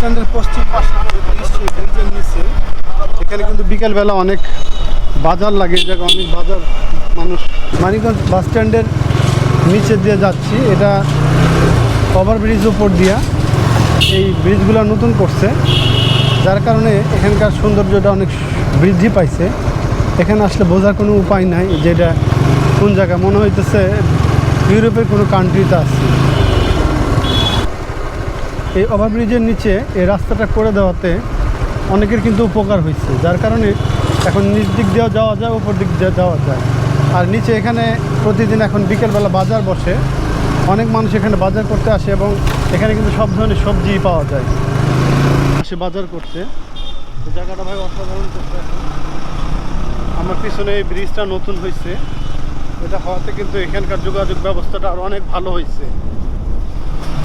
স্ট্যান্ডের পশ্চিম পাশে ব্রিজের নিচে এখানে কিন্তু বিকেলবেলা অনেক বাজার লাগে, এই জায়গায় অনেক বাজার মানুষ। মানিকগঞ্জ বাস স্ট্যান্ডের নিচে দিয়ে যাচ্ছি, এটা ওভারব্রিজ উপর দিয়া এই ব্রিজগুলো নতুন করছে, যার কারণে এখানকার সৌন্দর্যটা অনেক বৃদ্ধি পাইছে। এখানে আসলে বোঝার কোনো উপায় নাই যে এটা কোন জায়গা, মনে হইতেছে ইউরোপের কোনো কান্ট্রিতে আছে। এই ওভারব্রিজের নিচে এই রাস্তাটা করে দেওয়াতে অনেকের কিন্তু উপকার হয়েছে, যার কারণে এখন নিচ দিক দিয়েও যাওয়া যায়, উপর দিক দিয়ে যাওয়া যায়। আর নিচে এখানে প্রতিদিন এখন বিকেলবেলা বাজার বসে, অনেক মানুষ এখানে বাজার করতে আসে এবং এখানে কিন্তু সব ধরনের সবজি পাওয়া যায়। আসে বাজার করতে, এই জায়গাটা ভাই অসাধারণ করতে। আমার পিছনে এই ব্রিজটা নতুন হয়েছে, এটা হওয়াতে কিন্তু এখানকার যোগাযোগ ব্যবস্থাটা আরও অনেক ভালো হয়েছে।